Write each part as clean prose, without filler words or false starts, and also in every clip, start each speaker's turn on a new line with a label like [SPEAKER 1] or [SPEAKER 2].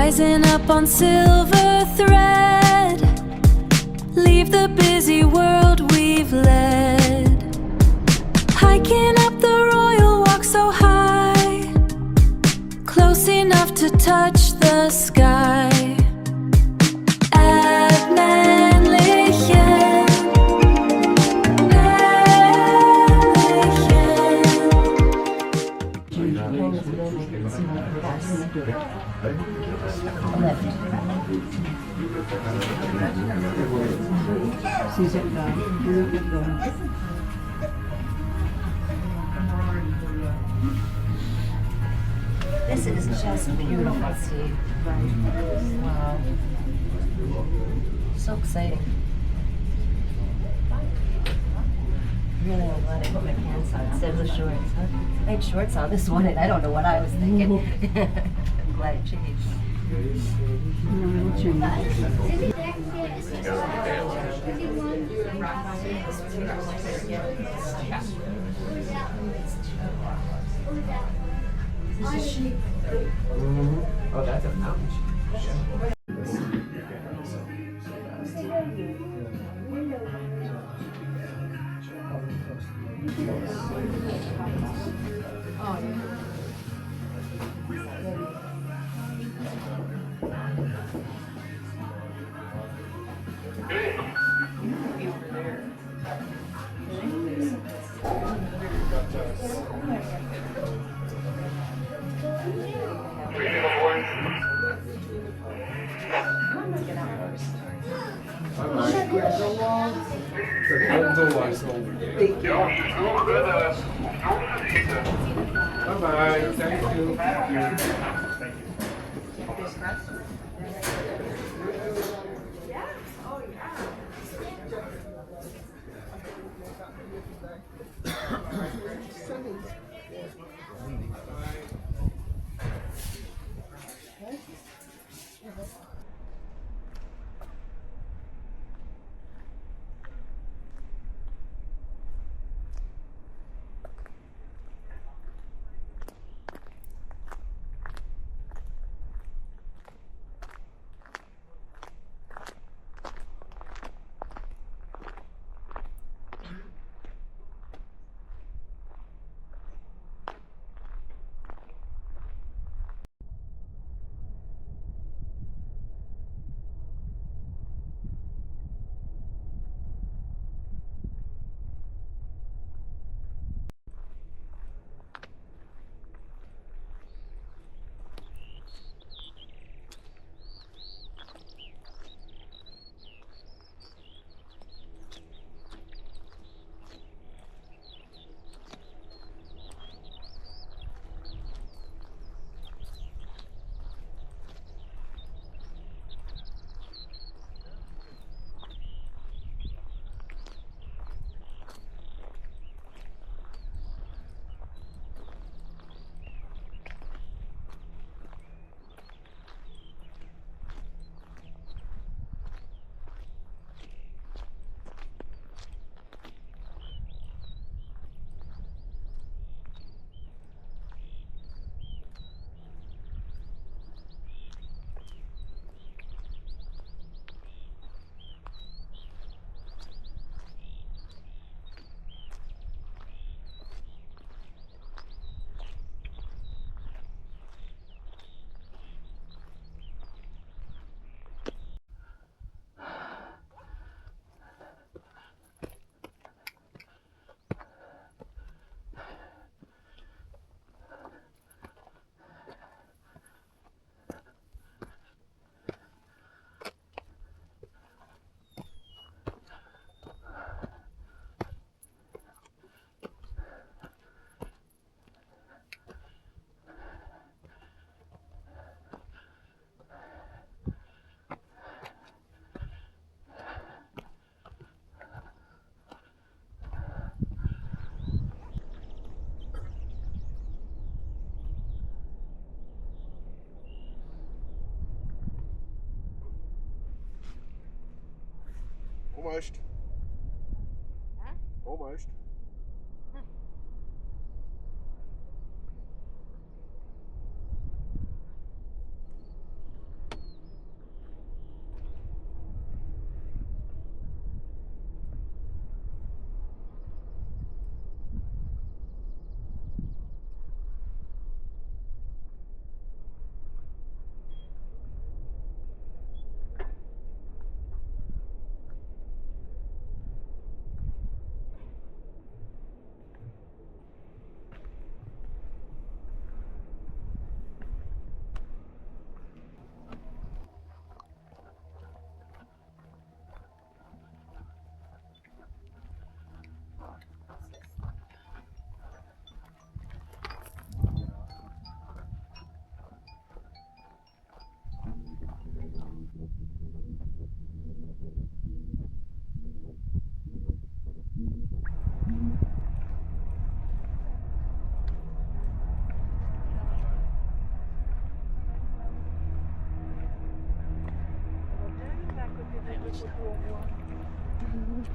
[SPEAKER 1] rising up on silver thread, leave the busy world we've led, hiking up the royal walk so high, close enough to touch the sky. At Männlichen,
[SPEAKER 2] This is just beautiful, Steve. Wow. So exciting. Really, I'm glad I put my pants on instead of the shorts. Huh? I had shorts on this morning. I don't know what I was thinking. I'm glad it changed.
[SPEAKER 3] Oh, that's a mountain. Bye-bye. Thank you.
[SPEAKER 4] Almost.
[SPEAKER 5] Huh?
[SPEAKER 4] Almost.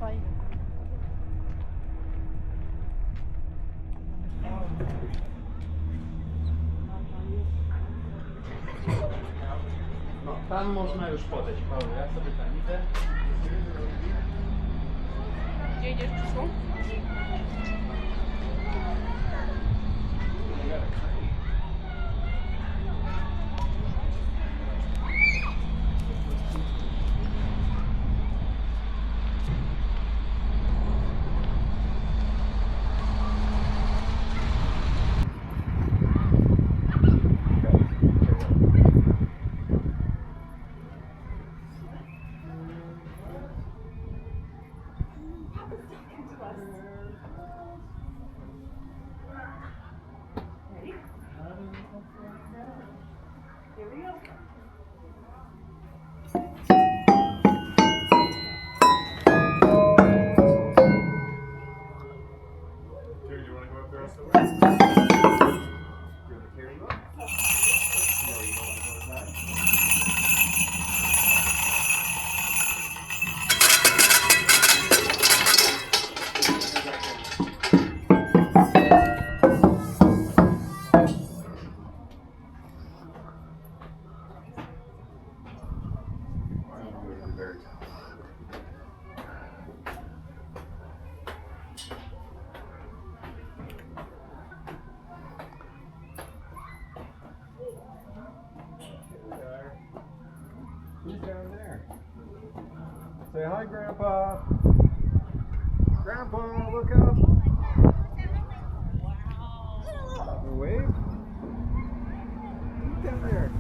[SPEAKER 5] Fajnie.
[SPEAKER 3] No, tam można już podejść, Paweł, ja sobie tam idę.
[SPEAKER 5] Gdzie idziesz, Krzyszku?
[SPEAKER 3] Dude, you want to go up there and somewhere? You want to carry you up? No, you don't want to go inside? Who's down there? Say hi, Grandpa. Grandpa, look up. A wave? Who's down there?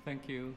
[SPEAKER 4] Thank you.